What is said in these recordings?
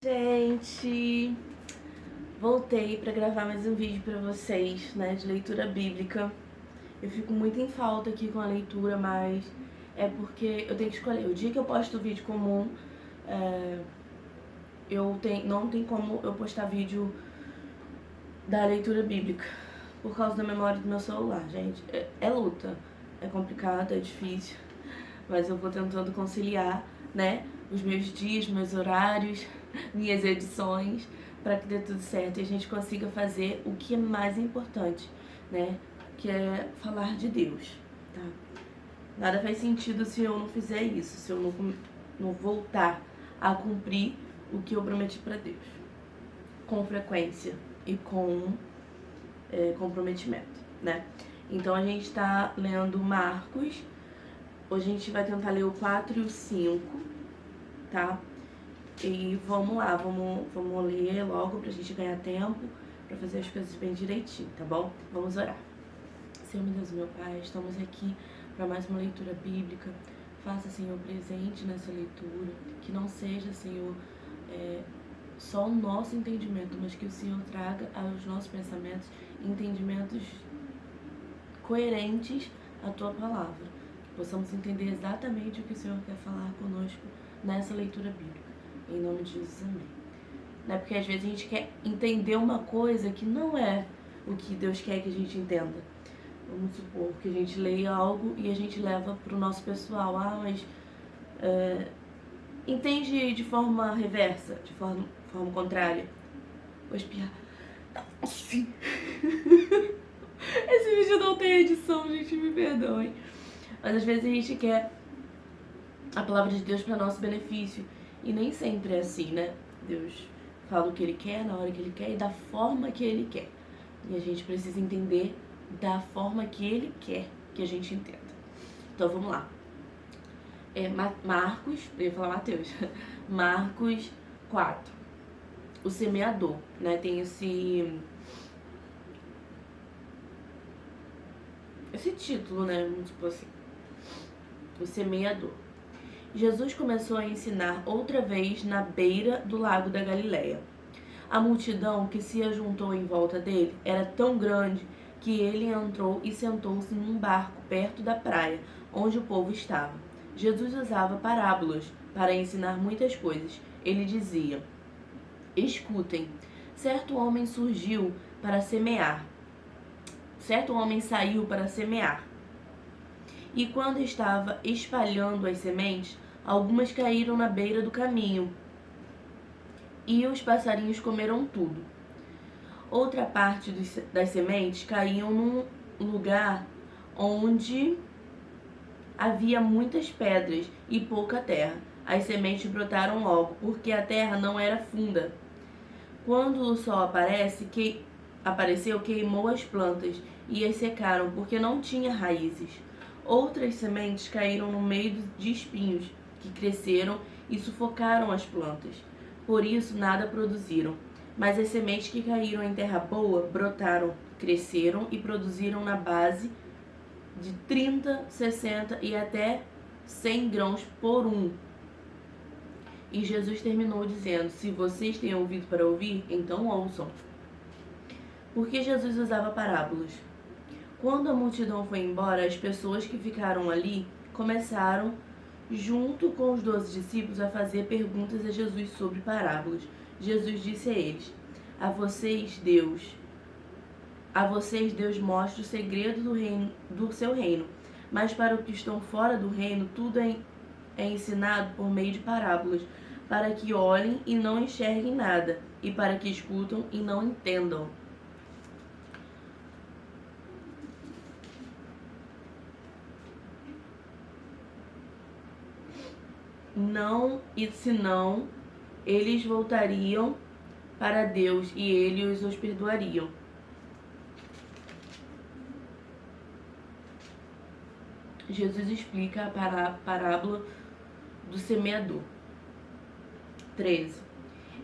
Gente, voltei para gravar mais um vídeo para vocês, né, de leitura bíblica. Eu fico muito em falta aqui com a leitura, mas é porque eu tenho que escolher. O dia que eu posto o vídeo comum, não tem como eu postar vídeo da leitura bíblica, por causa da memória do meu celular, gente. É luta, é complicado, é difícil, mas eu vou tentando conciliar, né, os meus dias, meus horários, minhas edições, para que dê tudo certo e a gente consiga fazer o que é mais importante, né, que é falar de Deus, tá? Nada faz sentido se eu não fizer isso, se eu não voltar a cumprir o que eu prometi para Deus, com frequência e com comprometimento, né? Então a gente tá lendo Marcos. Hoje a gente vai tentar ler o 4 e o 5, tá? E vamos lá, vamos ler logo pra gente ganhar tempo, pra fazer as coisas bem direitinho, tá bom? Vamos orar. Senhor, meu Deus, meu Pai, estamos aqui para mais uma leitura bíblica. Faça, Senhor, presente nessa leitura, que não seja, Senhor, só o nosso entendimento, mas que o Senhor traga aos nossos pensamentos entendimentos coerentes à Tua palavra. Que possamos entender exatamente o que o Senhor quer falar conosco nessa leitura bíblica. Em nome de Jesus, amém. Não é porque às vezes a gente quer entender uma coisa que não é o que Deus quer que a gente entenda. Vamos supor que a gente leia algo e a gente leva para o nosso pessoal. Mas entende de forma reversa, de forma contrária. Vou espiar. Sim. Esse vídeo não tem edição, gente, me perdoem. Mas às vezes a gente quer a palavra de Deus para nosso benefício. E nem sempre é assim, né? Deus fala o que Ele quer, na hora que Ele quer e da forma que Ele quer. E a gente precisa entender da forma que Ele quer que a gente entenda. Então vamos lá. Marcos, eu ia falar Mateus. Marcos 4. O semeador, né? Tem esse título, né? Vamos supor assim. O semeador. Jesus começou a ensinar outra vez na beira do lago da Galileia. A multidão que se ajuntou em volta dele era tão grande que ele entrou e sentou-se num barco perto da praia, onde o povo estava. Jesus usava parábolas para ensinar muitas coisas. Ele dizia: escutem, certo homem saiu para semear. E quando estava espalhando as sementes, algumas caíram na beira do caminho, e os passarinhos comeram tudo. Outra parte das sementes caíam num lugar onde havia muitas pedras e pouca terra. As sementes brotaram logo, porque a terra não era funda. Quando o sol apareceu, queimou as plantas e as secaram, porque não tinha raízes. Outras sementes caíram no meio de espinhos, que cresceram e sufocaram as plantas. Por isso, nada produziram. Mas as sementes que caíram em terra boa brotaram, cresceram e produziram na base de 30, 60 e até 100 grãos por um. E Jesus terminou dizendo: se vocês têm ouvido para ouvir, então ouçam. Por que Jesus usava parábolas? Quando a multidão foi embora, as pessoas que ficaram ali começaram, junto com os 12 discípulos, a fazer perguntas a Jesus sobre parábolas. Jesus disse a eles: A vocês Deus mostra o segredo do seu reino, mas para os que estão fora do reino, tudo é ensinado por meio de parábolas, para que olhem e não enxerguem nada, e para que escutam e não entendam. Senão eles voltariam para Deus e Ele os perdoaria. Jesus explica a parábola do semeador. 13.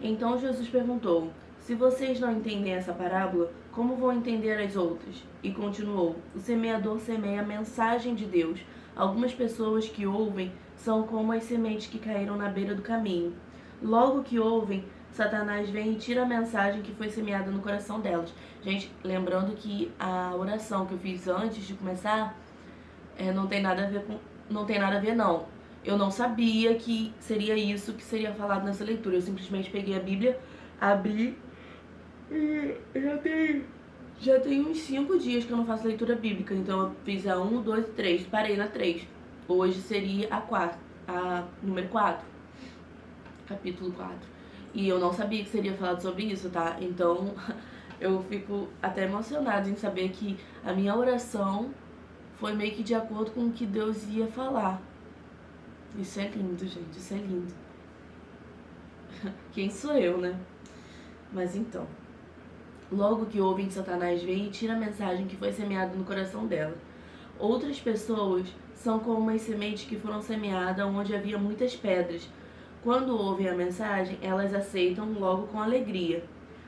Então Jesus perguntou: se vocês não entendem essa parábola, como vão entender as outras? E continuou: o semeador semeia a mensagem de Deus. Algumas pessoas que ouvem são como as sementes que caíram na beira do caminho. Logo que ouvem, Satanás vem e tira a mensagem que foi semeada no coração delas. Gente, lembrando que a oração que eu fiz antes de começar não tem nada a ver com... Não tem nada a ver, não. Eu não sabia que seria isso que seria falado nessa leitura. Eu simplesmente peguei a Bíblia, abri e já tem uns 5 dias que eu não faço leitura bíblica. Então eu fiz a 1, 2 e 3. Parei na 3. Hoje seria a número 4. Capítulo 4. E eu não sabia que seria falado sobre isso, tá? Então eu fico até emocionada em saber que a minha oração foi meio que de acordo com o que Deus ia falar. Isso é lindo, gente. Isso é lindo. Quem sou eu, né? Mas então, logo que ouvem, Satanás vem e tira a mensagem que foi semeada no coração dela. Outras pessoas são como as sementes que foram semeadas onde havia muitas pedras. Quando ouvem a mensagem, elas aceitam logo com alegria.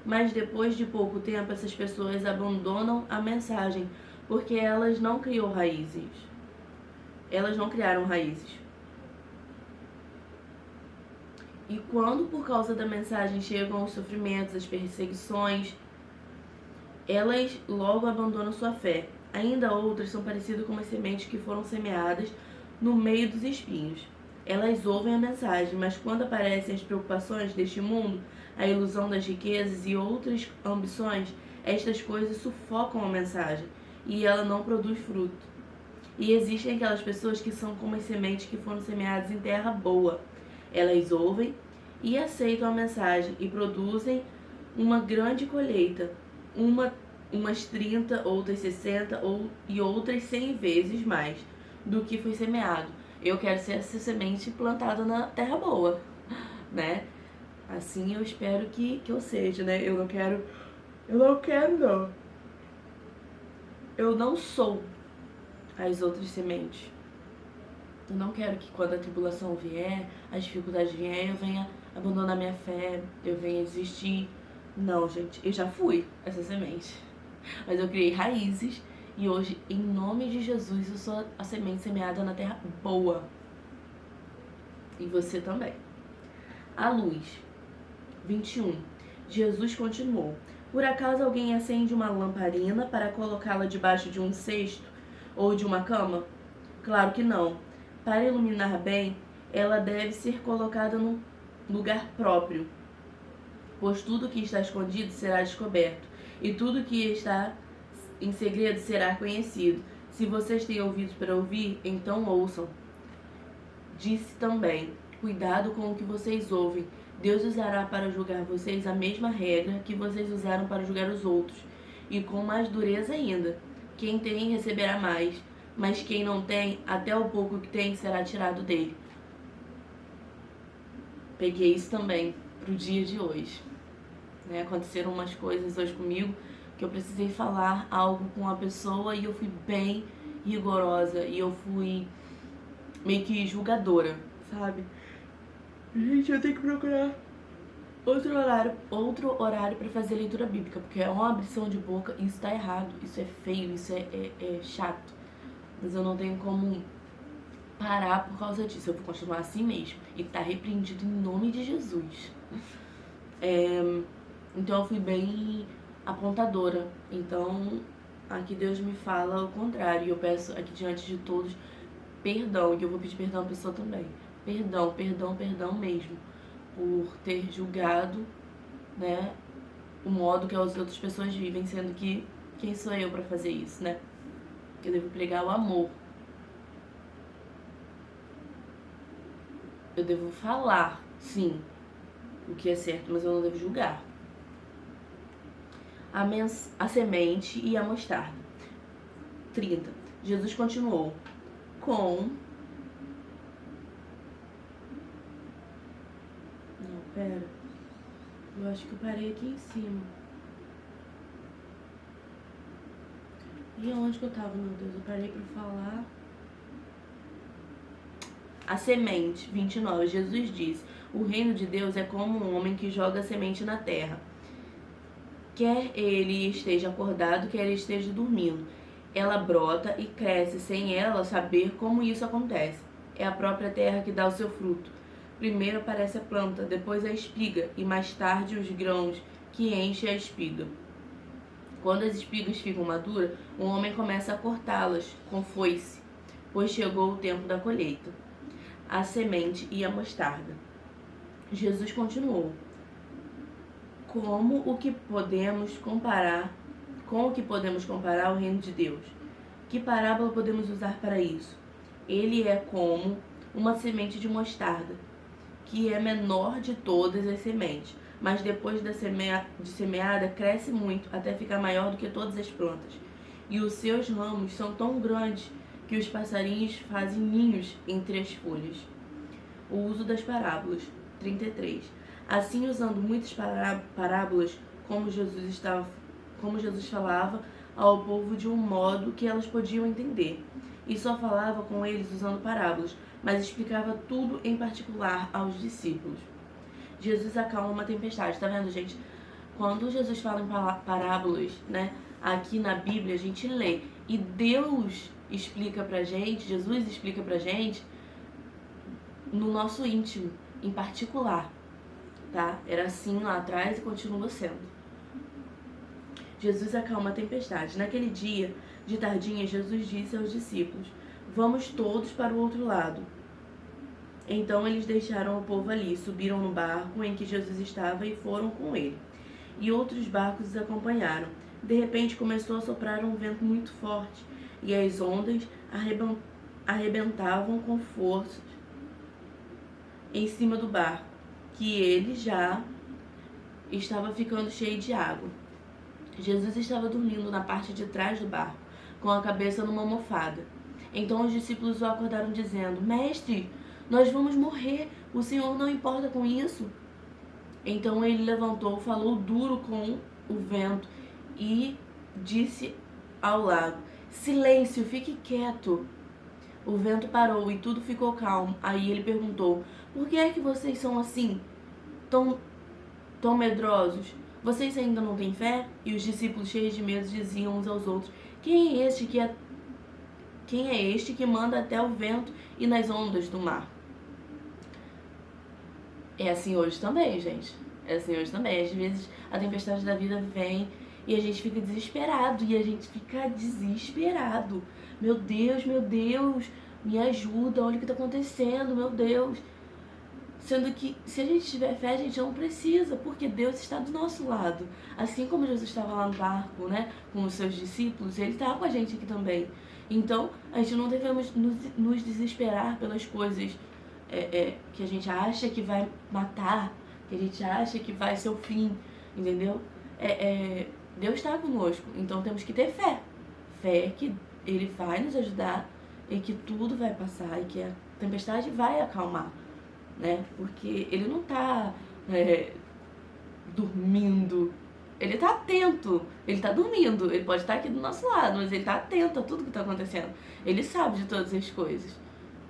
Mas depois de pouco tempo, essas pessoas abandonam a mensagem, porque elas não criaram raízes. E quando por causa da mensagem chegam os sofrimentos, as perseguições, elas logo abandonam sua fé. Ainda outras são parecidas com as sementes que foram semeadas no meio dos espinhos. Elas ouvem a mensagem, mas quando aparecem as preocupações deste mundo, a ilusão das riquezas e outras ambições, estas coisas sufocam a mensagem e ela não produz fruto. E existem aquelas pessoas que são como as sementes que foram semeadas em terra boa. Elas ouvem e aceitam a mensagem e produzem uma grande colheita, umas 30, outras 60 e outras 100 vezes mais do que foi semeado. Eu quero ser essa semente plantada na terra boa, né? Assim eu espero que eu seja, né? Eu não sou as outras sementes. Eu não quero que quando a tribulação vier, as dificuldades vier, eu venha abandonar minha fé, eu venha desistir. Não, gente, eu já fui essa semente. Mas eu criei raízes e hoje, em nome de Jesus, eu sou a semente semeada na terra boa. E você também. A luz. 21. Jesus continuou. Por acaso alguém acende uma lamparina para colocá-la debaixo de um cesto ou de uma cama? Claro que não. Para iluminar bem, ela deve ser colocada num lugar próprio, pois tudo que está escondido será descoberto, e tudo que está em segredo será conhecido. Se vocês têm ouvidos para ouvir, então ouçam. Disse também, cuidado com o que vocês ouvem. Deus usará para julgar vocês a mesma regra que vocês usaram para julgar os outros, e com mais dureza ainda. Quem tem receberá mais, mas quem não tem, até o pouco que tem será tirado dele. Peguei isso também pro dia de hoje. Né? Aconteceram umas coisas hoje comigo que eu precisei falar algo com a pessoa e eu fui bem rigorosa e eu fui meio que julgadora, sabe? Gente, eu tenho que procurar outro horário para fazer leitura bíblica, porque é uma abrição de boca e isso tá errado, isso é feio, isso é chato. Mas eu não tenho como parar por causa disso, eu vou continuar assim mesmo. E tá repreendido em nome de Jesus. Então eu fui bem apontadora. Então aqui Deus me fala o contrário. E eu peço aqui diante de todos perdão. E eu vou pedir perdão à pessoa também. Perdão mesmo. Por ter julgado, né, o modo que as outras pessoas vivem, sendo que quem sou eu pra fazer isso, né? Eu devo pregar o amor. Eu devo falar, sim, o que é certo, mas eu não devo julgar. A semente e a mostarda. 30. Jesus continuou com... Não, pera. Eu acho que eu parei aqui em cima. E aonde que eu tava, meu Deus? Eu parei pra falar... A semente, 29, Jesus disse, o reino de Deus é como um homem que joga a semente na terra. Quer ele esteja acordado, quer ele esteja dormindo. Ela brota e cresce sem ela saber como isso acontece. É a própria terra que dá o seu fruto. Primeiro aparece a planta, depois a espiga e mais tarde os grãos que enchem a espiga. Quando as espigas ficam maduras, o homem começa a cortá-las com foice, pois chegou o tempo da colheita. A semente e a mostarda. Jesus continuou: com o que podemos comparar o reino de Deus? Que parábola podemos usar para isso? Ele é como uma semente de mostarda, que é menor de todas as sementes, mas depois de semeada cresce muito, até ficar maior do que todas as plantas. E os seus ramos são tão grandes que os passarinhos fazem ninhos entre as folhas. O uso das parábolas. 33. Assim, usando muitas parábolas, como Jesus falava ao povo de um modo que elas podiam entender, e só falava com eles usando parábolas, mas explicava tudo em particular aos discípulos. Jesus acalma uma tempestade. Tá vendo, gente? Quando Jesus fala em parábolas, né, aqui na Bíblia a gente lê, e Deus explica pra gente, Jesus explica pra gente no nosso íntimo, em particular, tá? Era assim lá atrás e continua sendo. Jesus acalma a tempestade. Naquele dia, de tardinha, Jesus disse aos discípulos: vamos todos para o outro lado. Então eles deixaram o povo ali, subiram no barco em que Jesus estava e foram com ele. E outros barcos os acompanharam. De repente começou a soprar um vento muito forte, e as ondas arrebentavam com força em cima do barco, que ele já estava ficando cheio de água. Jesus estava dormindo na parte de trás do barco, com a cabeça numa almofada. Então os discípulos o acordaram dizendo: Mestre, nós vamos morrer, o Senhor não importa com isso? Então ele levantou, falou duro com o vento e disse ao lago: Silêncio, fique quieto. O vento parou e tudo ficou calmo. Aí ele perguntou: por que é que vocês são assim, tão medrosos? Vocês ainda não têm fé? E os discípulos, cheios de medo, diziam uns aos outros: Quem é este que manda até o vento e nas ondas do mar? É assim hoje também, gente. É assim hoje também. Às vezes a tempestade da vida vem e a gente fica desesperado. Meu Deus, me ajuda, olha o que está acontecendo, meu Deus. Sendo que se a gente tiver fé, a gente não precisa, porque Deus está do nosso lado. Assim como Jesus estava lá no barco, né, com os seus discípulos, Ele está com a gente aqui também. Então, a gente não devemos nos desesperar pelas coisas que a gente acha que vai matar, que a gente acha que vai ser o fim, entendeu? Deus está conosco, então temos que ter fé. Fé que Ele vai nos ajudar e que tudo vai passar e que a tempestade vai acalmar, né? Porque Ele não está dormindo, Ele está atento, Ele está dormindo, Ele pode estar aqui do nosso lado, mas Ele está atento a tudo que está acontecendo. Ele sabe de todas as coisas,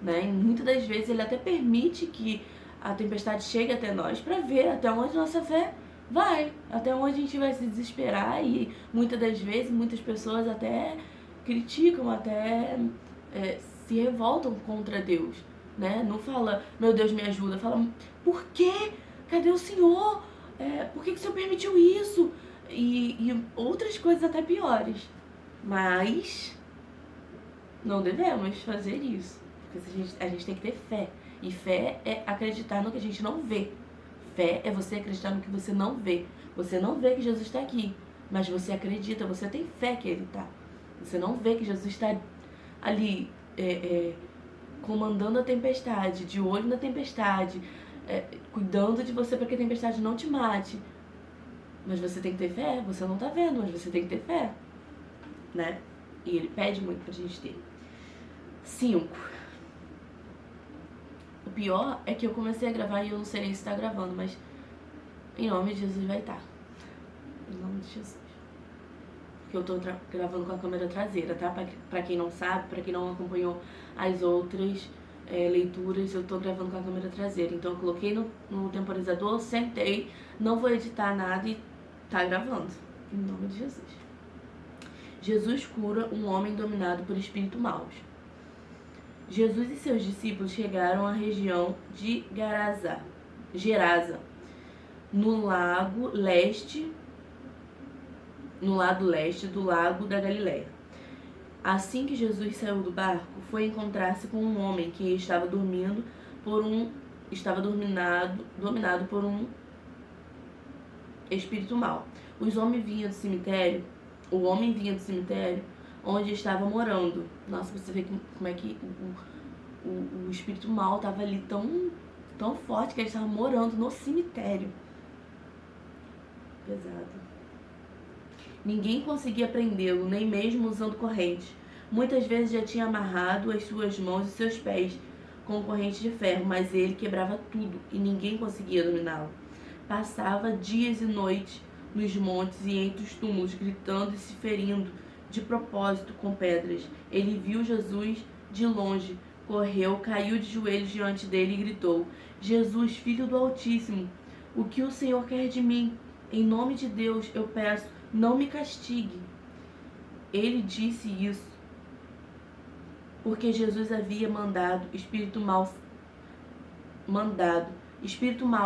né? E muitas das vezes Ele até permite que a tempestade chegue até nós para ver até onde nossa fé vai, até onde a gente vai se desesperar. E muitas das vezes muitas pessoas até criticam, até se revoltam contra Deus, né? Não fala, meu Deus me ajuda, fala, por quê? Cadê o Senhor? Por que o Senhor permitiu isso? E outras coisas até piores. Mas não devemos fazer isso, porque a gente tem que ter fé. E fé é acreditar no que a gente não vê. Fé é você acreditar no que você não vê. Você não vê que Jesus está aqui, mas você acredita, você tem fé que Ele está. Você não vê que Jesus está ali comandando a tempestade, de olho na tempestade, cuidando de você para que a tempestade não te mate. Mas você tem que ter fé, você não está vendo, mas você tem que ter fé, né? E Ele pede muito pra gente ter. 5. O pior é que eu comecei a gravar e eu não sei nem se tá gravando, mas em nome de Jesus vai estar. Em nome de Jesus. Porque eu tô gravando com a câmera traseira, tá? Pra quem não sabe, pra quem não acompanhou as outras leituras, eu tô gravando com a câmera traseira. Então eu coloquei no temporizador, sentei, não vou editar nada e tá gravando. Em nome de Jesus. Jesus cura um homem dominado por espíritos maus. Jesus e seus discípulos chegaram à região de Gerasa, no lado leste do lago da Galileia. Assim que Jesus saiu do barco, foi encontrar-se com um homem que estava dominado por um espírito mau. O homem vinha do cemitério onde estava morando. Nossa, você vê como é que o espírito mau estava ali tão forte que ele estava morando no cemitério. Pesado. Ninguém conseguia prendê-lo, nem mesmo usando correntes. Muitas vezes já tinha amarrado as suas mãos e seus pés com correntes de ferro, mas ele quebrava tudo e ninguém conseguia dominá-lo. Passava dias e noites nos montes e entre os túmulos, gritando e se ferindo de propósito com pedras. Ele viu Jesus de longe, correu, caiu de joelhos diante dele e gritou: Jesus, Filho do Altíssimo, o que o Senhor quer de mim? Em nome de Deus, eu peço, não me castigue. Ele disse isso porque Jesus havia mandado, espírito mau,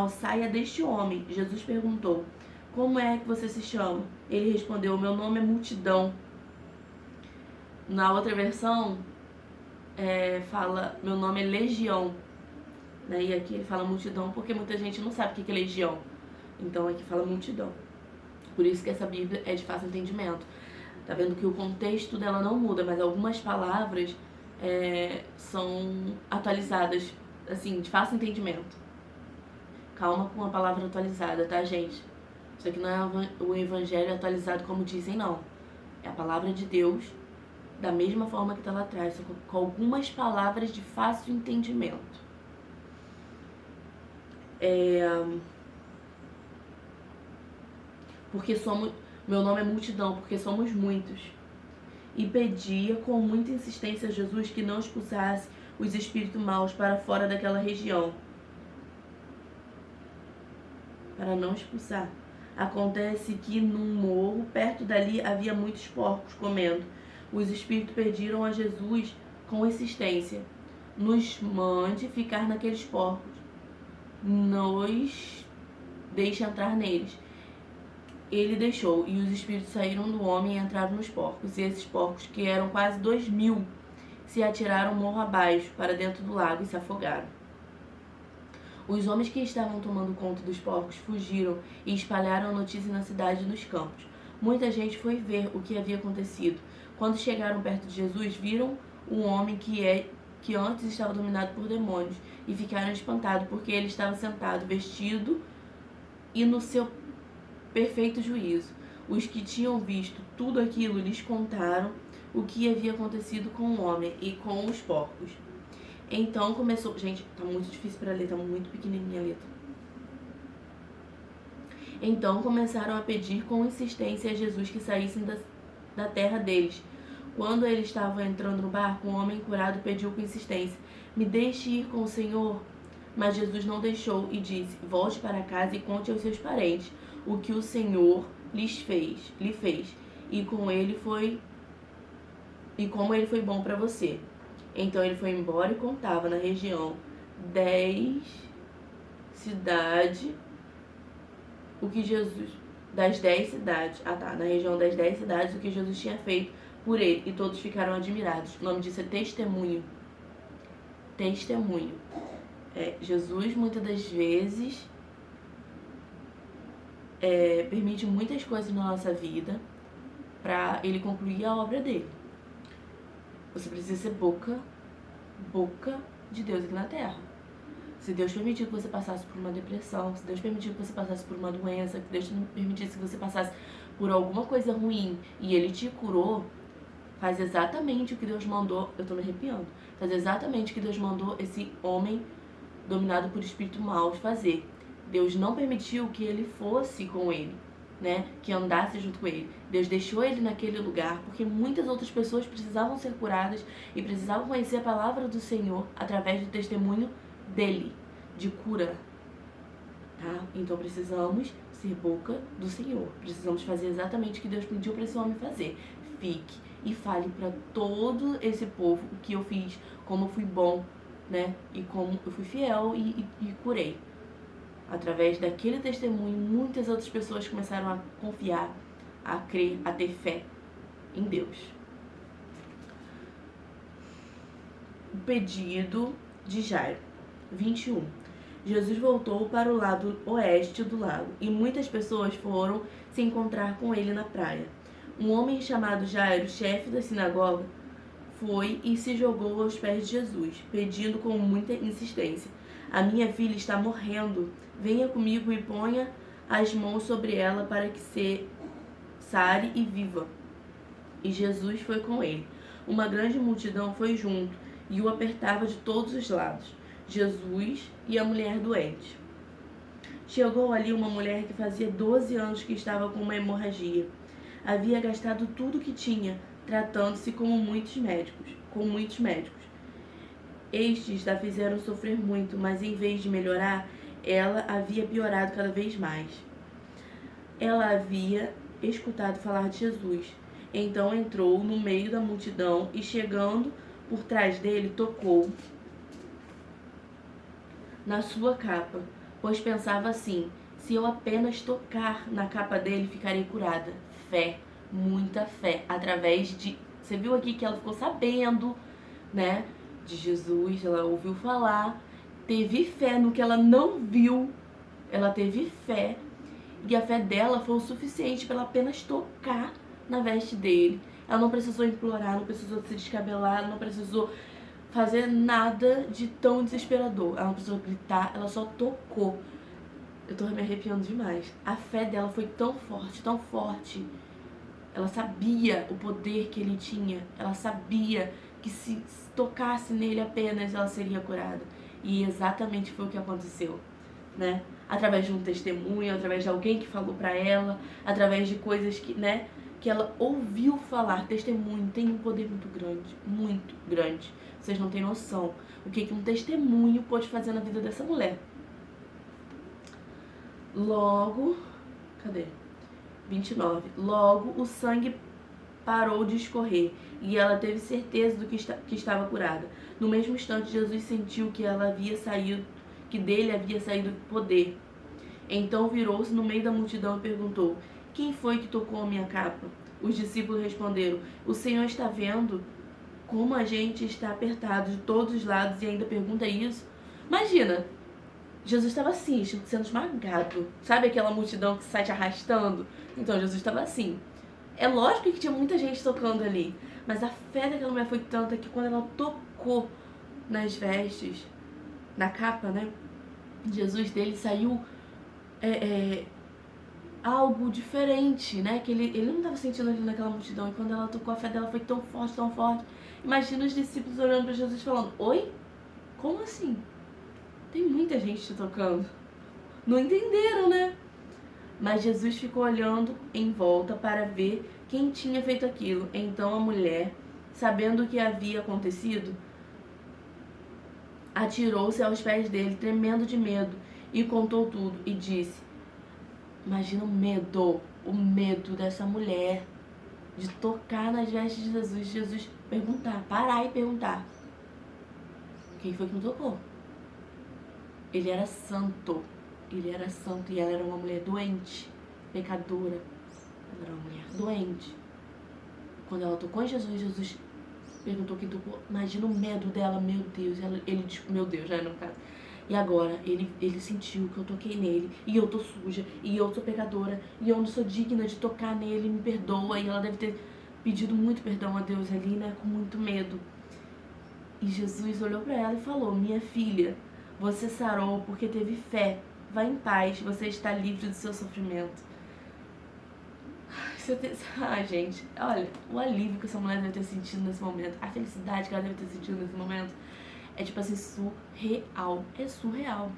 saia deste homem. Jesus perguntou: como é que você se chama? Ele respondeu: meu nome é Multidão. Na outra versão, fala: meu nome é Legião. Né? E aqui ele fala multidão porque muita gente não sabe o que é legião. Então aqui fala multidão. Por isso que essa Bíblia é de fácil entendimento. Tá vendo que o contexto dela não muda, mas algumas palavras são atualizadas, assim, de fácil entendimento. Calma com a palavra atualizada, tá, gente? Isso aqui não é o evangelho atualizado como dizem, não. É a palavra de Deus, da mesma forma que tá lá atrás, só com algumas palavras de fácil entendimento. Meu nome é Multidão, porque somos muitos. E pedia com muita insistência a Jesus que não expulsasse os espíritos maus para fora daquela região. Para não expulsar. Acontece que num morro, perto dali, havia muitos porcos comendo. Os espíritos pediram a Jesus com insistência: nos mande ficar naqueles porcos. Nos deixe entrar neles. Ele deixou, e os espíritos saíram do homem e entraram nos porcos. E esses porcos, que eram quase 2.000, se atiraram morro abaixo, para dentro do lago, e se afogaram. Os homens que estavam tomando conta dos porcos fugiram e espalharam a notícia na cidade e nos campos. Muita gente foi ver o que havia acontecido. Quando chegaram perto de Jesus, viram um homem que antes estava dominado por demônios, e ficaram espantados, porque ele estava sentado, vestido e no seu perfeito juízo. Os que tinham visto tudo aquilo lhes contaram o que havia acontecido com o homem e com os porcos. Então começou... Gente, tá muito difícil para ler, tá muito pequenininha a letra. Então começaram a pedir com insistência a Jesus que saíssem da terra deles. Quando ele estava entrando no barco, um homem curado pediu com insistência: me deixe ir com o Senhor. Mas Jesus não deixou e disse: volte para casa e conte aos seus parentes o que o Senhor lhe fez, e como ele foi bom para você. Então ele foi embora e contava na região 10 cidades o que Jesus... das 10 cidades, na região das 10 cidades o que Jesus tinha feito por ele, e todos ficaram admirados. O nome disso é testemunho. Testemunho. Jesus muitas das vezes permite muitas coisas na nossa vida para ele concluir a obra dele. Você precisa ser boca de Deus aqui na terra. Se Deus permitiu que você passasse por uma depressão, se Deus permitiu que você passasse por uma doença, que Deus permitisse que você passasse por alguma coisa ruim e ele te curou, faz exatamente o que Deus mandou. Eu tô me arrepiando. Faz exatamente o que Deus mandou esse homem dominado por espírito mau fazer. Deus não permitiu que ele fosse com ele, né? Que andasse junto com ele. Deus deixou ele naquele lugar porque muitas outras pessoas precisavam ser curadas e precisavam conhecer a palavra do Senhor através do testemunho dele, de cura. Tá? Então precisamos ser boca do Senhor. Precisamos fazer exatamente o que Deus pediu para esse homem fazer. Fique e fale para todo esse povo o que eu fiz, como eu fui bom, né? E como eu fui fiel e curei. Através daquele testemunho, muitas outras pessoas começaram a confiar, a crer, a ter fé em Deus. O pedido de Jairo, 21. Jesus voltou para o lado oeste do lago e muitas pessoas foram se encontrar com ele na praia. Um homem chamado Jairo, chefe da sinagoga, foi e se jogou aos pés de Jesus, pedindo com muita insistência: a minha filha está morrendo. Venha comigo e ponha as mãos sobre ela para que se sare e viva. E Jesus foi com ele. Uma grande multidão foi junto e o apertava de todos os lados, Jesus e a mulher doente. Chegou ali uma mulher que fazia 12 anos que estava com uma hemorragia. Havia gastado tudo que tinha, tratando-se com muitos médicos. Estes a fizeram sofrer muito, mas em vez de melhorar, ela havia piorado cada vez mais. Ela havia escutado falar de Jesus. Então entrou no meio da multidão e, chegando por trás dele, tocou na sua capa, pois pensava assim: se eu apenas tocar na capa dele, ficarei curada. Fé, muita fé, através de... Você viu aqui que ela ficou sabendo, né, de Jesus, ela ouviu falar, teve fé no que ela não viu, ela teve fé, e a fé dela foi o suficiente para ela apenas tocar na veste dele. Ela não precisou implorar, não precisou se descabelar, ela não precisou fazer nada de tão desesperador. Ela não precisou gritar, ela só tocou. Eu tô me arrepiando demais. A fé dela foi tão forte, tão forte. Ela sabia o poder que ele tinha. Ela sabia que se tocasse nele apenas, ela seria curada. E exatamente foi o que aconteceu, né? Através de um testemunho, através de alguém que falou pra ela, através de coisas que, né, que ela ouviu falar. Testemunho tem um poder muito grande, muito grande. Vocês não têm noção o que um testemunho pode fazer na vida dessa mulher. Logo, cadê? 29. Logo o sangue parou de escorrer e ela teve certeza do que estava curada. No mesmo instante, Jesus sentiu que dele havia saído poder. Então virou-se no meio da multidão e perguntou: quem foi que tocou a minha capa? Os discípulos responderam: o Senhor está vendo como a gente está apertado de todos os lados e ainda pergunta isso? Imagina, Jesus estava assim, sendo esmagado. Sabe aquela multidão que sai te arrastando? Então Jesus estava assim. É lógico que tinha muita gente tocando ali, mas a fé daquela mulher foi tanta que quando ela tocou nas vestes, na capa, né, Jesus, dele saiu algo diferente, né, que ele não estava sentindo ali naquela multidão, e quando ela tocou, a fé dela foi tão forte, tão forte. Imagina os discípulos olhando para Jesus falando: oi? Como assim? Tem muita gente te tocando. Não entenderam, né? Mas Jesus ficou olhando em volta para ver quem tinha feito aquilo. Então a mulher, sabendo o que havia acontecido, atirou-se aos pés dele, tremendo de medo, e contou tudo e disse... Imagina o medo dessa mulher de tocar nas vestes de Jesus. Jesus parar e perguntar: quem foi que me tocou? Ele era santo e ela era uma mulher doente, pecadora. Ela era uma mulher doente. Quando ela tocou em Jesus, Jesus perguntou quem tocou. Imagina o medo dela, meu Deus. Ele disse, meu Deus, já no caso. E agora, ele sentiu que eu toquei nele, e eu tô suja, e eu sou pecadora, e eu não sou digna de tocar nele, me perdoa. E ela deve ter pedido muito perdão a Deus ali, né, com muito medo. E Jesus olhou para ela e falou: minha filha, você sarou porque teve fé. Vá em paz, você está livre do seu sofrimento. Gente, olha, o alívio que essa mulher deve ter sentido nesse momento, a felicidade que ela deve ter sentido nesse momento, é tipo assim, surreal. É surreal.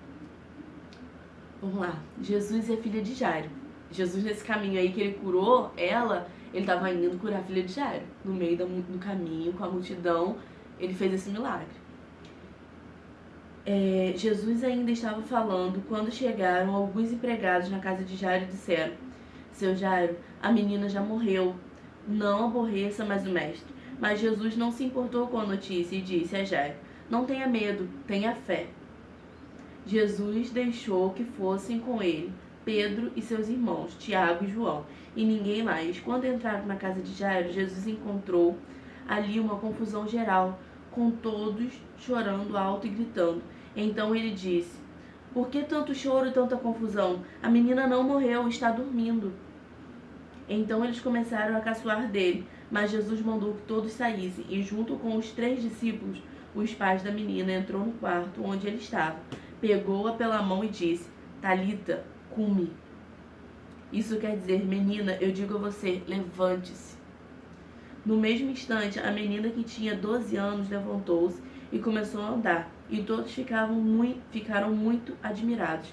Vamos lá. Jesus é filha de Jairo. Jesus, nesse caminho aí que ele curou ela, ele estava indo curar a filha de Jairo. No meio do caminho, com a multidão, ele fez esse milagre. Jesus ainda estava falando quando chegaram alguns empregados na casa de Jairo e disseram: Seu Jairo, a menina já morreu. Não aborreça mais o mestre. Mas Jesus não se importou com a notícia e disse a Jairo: Não tenha medo, tenha fé. Jesus deixou que fossem com ele Pedro e seus irmãos, Tiago e João, e ninguém mais. Quando entraram na casa de Jairo, Jesus encontrou ali uma confusão geral, com todos chorando alto e gritando. Então ele disse: Por que tanto choro e tanta confusão? A menina não morreu, está dormindo. Então eles começaram a caçoar dele, mas Jesus mandou que todos saíssem, e junto com os 3 discípulos, os pais da menina entrou no quarto onde ele estava, pegou-a pela mão e disse: Talita, cumi. Isso quer dizer: menina, eu digo a você, levante-se. No mesmo instante, a menina que tinha 12 anos levantou-se e começou a andar, e todos ficaram muito admirados.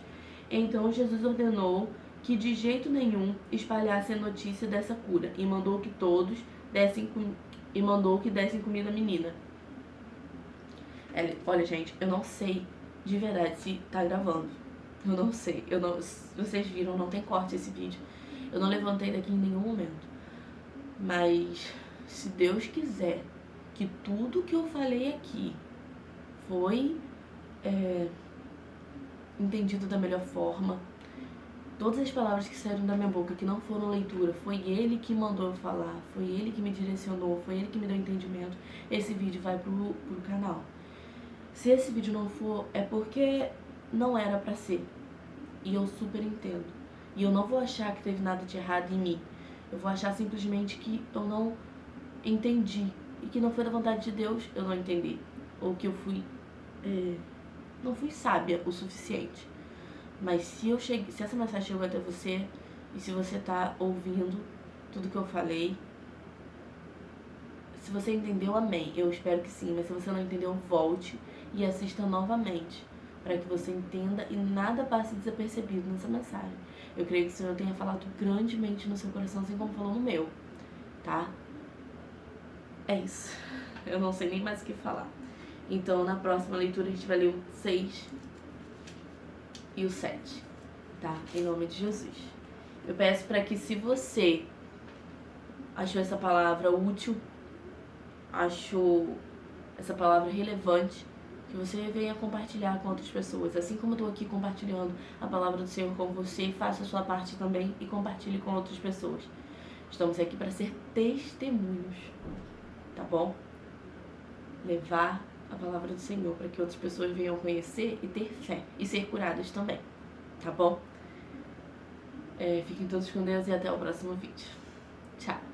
Então Jesus ordenou que de jeito nenhum espalhassem a notícia dessa cura, e mandou que dessem comida à menina. Olha, gente, eu não sei de verdade se tá gravando. Eu não sei. Se vocês viram, não tem corte esse vídeo. Eu não levantei daqui em nenhum momento. Mas se Deus quiser que tudo que eu falei aqui foi entendido da melhor forma, todas as palavras que saíram da minha boca, que não foram leitura, foi Ele que mandou eu falar, foi Ele que me direcionou, foi Ele que me deu entendimento, esse vídeo vai pro canal. Se esse vídeo não for, é porque não era pra ser. E eu super entendo. E eu não vou achar que teve nada de errado em mim. Eu vou achar simplesmente que eu não entendi. E que não foi da vontade de Deus eu não entendi. Ou que eu fui... não fui sábia o suficiente. Mas se essa mensagem chegou até você, e se você tá ouvindo tudo que eu falei, se você entendeu, amém. Eu espero que sim. Mas se você não entendeu, volte e assista novamente, para que você entenda e nada passe desapercebido nessa mensagem. Eu creio que o Senhor tenha falado grandemente no seu coração, assim como falou no meu, tá? É isso. Eu não sei nem mais o que falar. Então, na próxima leitura, a gente vai ler o 6 e o 7, tá? Em nome de Jesus. Eu peço para que, se você achou essa palavra útil, achou essa palavra relevante, que você venha compartilhar com outras pessoas. Assim como eu estou aqui compartilhando a palavra do Senhor com você, faça a sua parte também e compartilhe com outras pessoas. Estamos aqui para ser testemunhos, tá bom? Levar a palavra do Senhor para que outras pessoas venham conhecer e ter fé e ser curadas também, tá bom? Fiquem todos com Deus e até o próximo vídeo. Tchau!